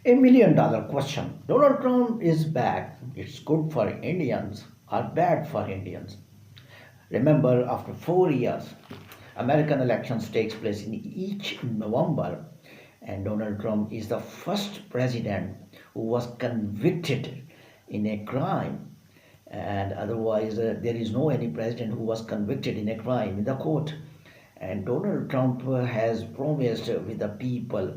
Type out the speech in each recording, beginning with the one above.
$1 million question. Donald Trump is back. It's good for Indians or bad for Indians? Remember, after 4 years, American elections takes place in each November, and Donald Trump is the first president who was convicted in a crime. And otherwise, there is no any president who was convicted in a crime in the court. And Donald Trump has promised with the people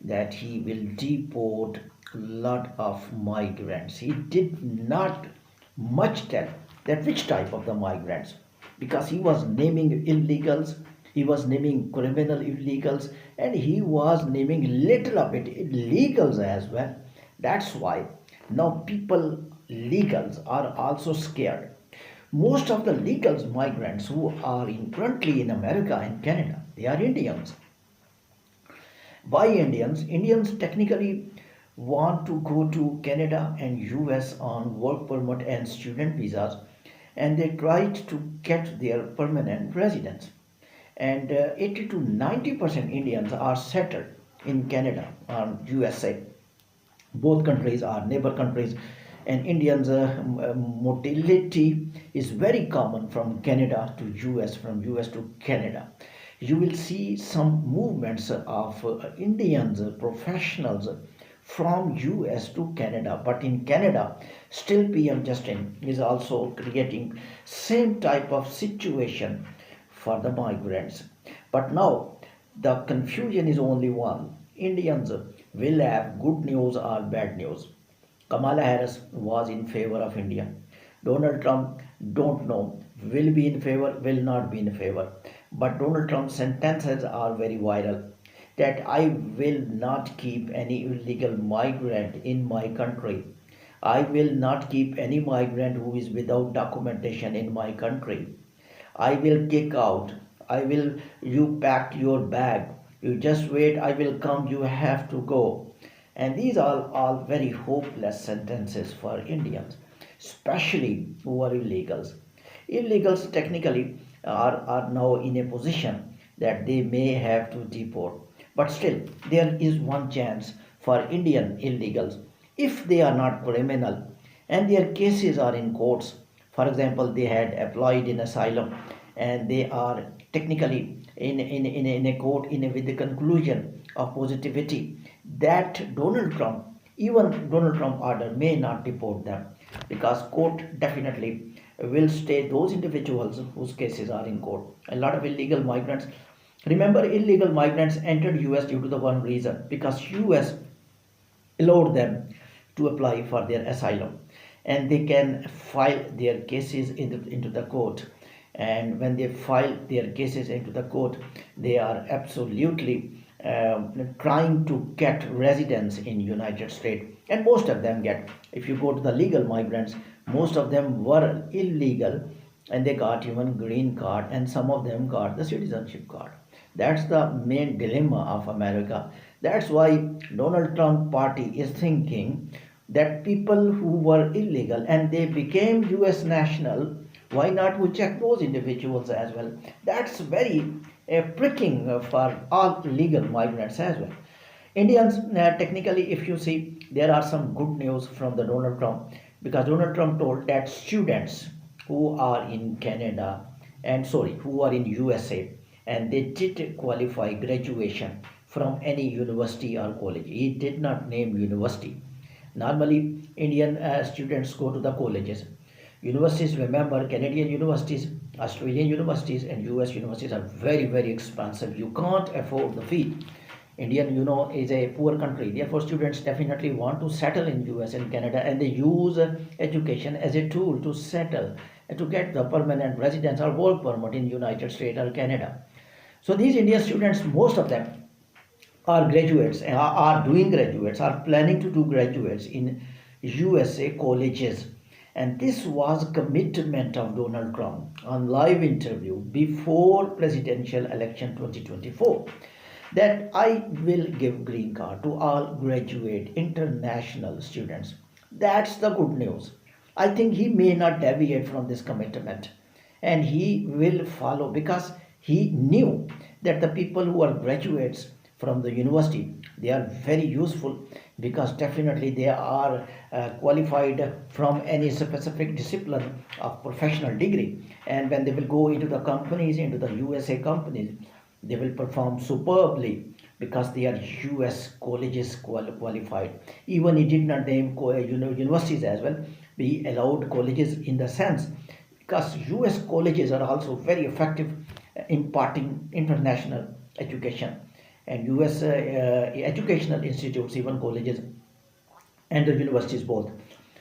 that he will deport a lot of migrants. He did not much tell that which type of the migrants, because he was naming illegals, he was naming criminal illegals, and he was naming little of it illegals as well. That's why now people legals are also scared. Most of the legal migrants who are currently in America and Canada, they are Indians. Why Indians? Indians technically want to go to Canada and US on work permit and student visas, and they tried to get their permanent residence. And 80 to 90% Indians are settled in Canada or USA. Both countries are neighbor countries, and Indians' motility is very common from Canada to US, from US to Canada. You will see some movements of Indians, professionals from US to Canada, but in Canada, still PM Justin is also creating same type of situation for the migrants. But now the confusion is only one. Indians will have good news or bad news. Kamala Harris was in favor of India. Donald Trump, don't know, will be in favor, will not be in favor. But Donald Trump's sentences are very viral that I will not keep any illegal migrant in my country. I will not keep any migrant who is without documentation in my country. I will kick out. I will, you pack your bag. You just wait, I will come, you have to go. And these are all very hopeless sentences for Indians, especially who are illegals. Illegals technically are now in a position that they may have to deport. But still, there is one chance for Indian illegals if they are not criminal and their cases are in courts. For example, they had applied in asylum and they are technically in a court with the conclusion of positivity that Donald Trump, even Donald Trump order may not deport them, because court definitely will stay those individuals whose cases are in court. A lot of illegal migrants, remember, illegal migrants entered US due to the one reason, because US allowed them to apply for their asylum and they can file their cases into the court. And when they file their cases into the court, they are absolutely trying to get residence in United States, and most of them get. If you go to the legal migrants, most of them were illegal and they got even green card, and some of them got the citizenship card. That's the main dilemma of America. That's why Donald Trump party is thinking that people who were illegal and they became US national, why not we check those individuals as well? That's very pricking for all legal migrants as well. Indians, technically, if you see, there are some good news from the Donald Trump, because Donald Trump told that students who are in Canada and sorry, who are in USA and they did qualify graduation from any university or college. He did not name university. Normally, Indian students go to the colleges. Universities, remember, Canadian universities, Australian universities, and US universities are very, very expensive. You can't afford the fee. Indian, is a poor country. Therefore, students definitely want to settle in US and Canada, and they use education as a tool to settle and to get the permanent residence or work permit in United States or Canada. So these Indian students, most of them are graduates, are doing graduates, are planning to do graduates in USA colleges. And this was commitment of Donald Trump on live interview before presidential election 2024, that I will give green card to all graduate international students. That's the good news. I think he may not deviate from this commitment and he will follow, because he knew that the people who are graduates from the university. They are very useful because definitely they are qualified from any specific discipline of professional degree. And when they will go into the companies, into the USA companies, they will perform superbly because they are US colleges qualified. Even it did not name universities as well. We allowed colleges in the sense because US colleges are also very effective imparting international education, and US educational institutes, even colleges and the universities both,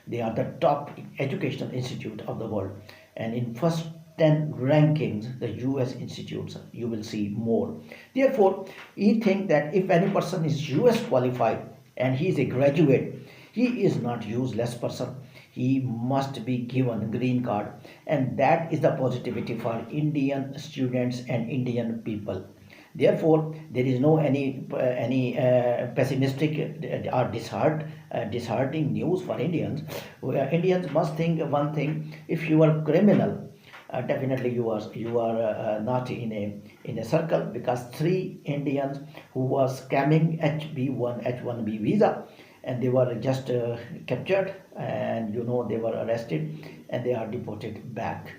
they are the top educational institute of the world. And in first 10 rankings, the US institutes you will see more. Therefore, we think that if any person is US qualified and he is a graduate, he is not useless person. He must be given green card, and that is the positivity for Indian students and Indian people. Therefore, there is no any pessimistic or disheartening news for Indians. Indians must think one thing: if you are criminal, definitely you are not in a circle, because three Indians who was scamming H1B visa, and they were just captured, and they were arrested, and they are deported back.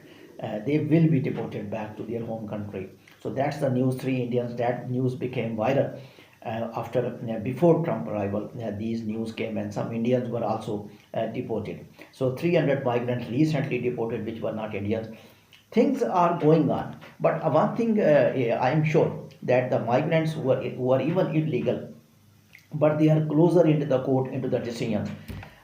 They will be deported back to their home country. So that's the news. Three Indians. That news became viral after before Trump arrival. These news came, and some Indians were also deported. So 300 migrants recently deported, which were not Indians. Things are going on, but one thing I am sure that the migrants who are even illegal, but they are closer into the court, into the decisions.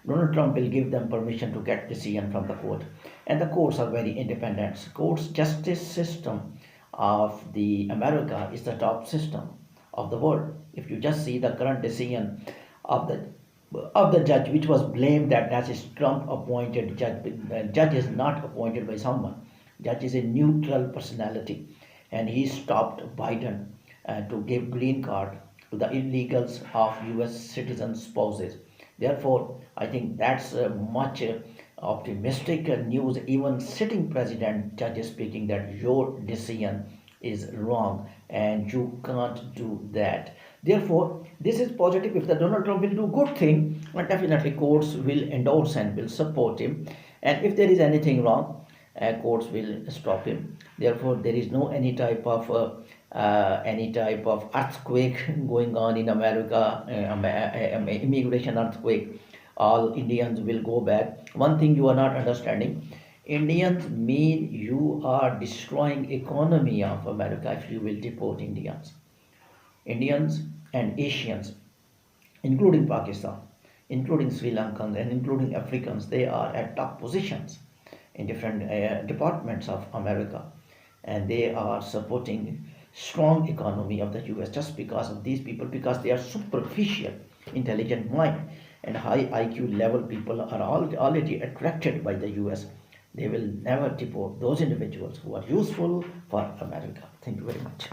Donald Trump will give them permission to get decision from the court, and the courts are very independent. Courts justice system of the America is the top system of the world. If you just see the current decision of the judge, which was blamed that is Trump appointed judge. The judge is not appointed by someone. Judge is a neutral personality, and he stopped Biden to give green card to the illegals of US citizen spouses. Therefore, I think that's much optimistic news. Even sitting president judge is speaking that your decision is wrong and you can't do that. Therefore, this is positive. If the Donald Trump will do good thing, well, definitely courts will endorse and will support him. And if there is anything wrong, courts will stop him. Therefore, there is no any type of earthquake going on in America, immigration earthquake. All Indians will go back. One thing you are not understanding: Indians mean you are destroying economy of America if you will deport Indians. Indians and Asians, including Pakistan, including Sri Lankans, and including Africans, they are at top positions in different departments of America, and they are supporting strong economy of the US just because of these people, because they are superficial, intelligent mind and high IQ level people are already attracted by the US. They will never deport those individuals who are useful for America. Thank you very much.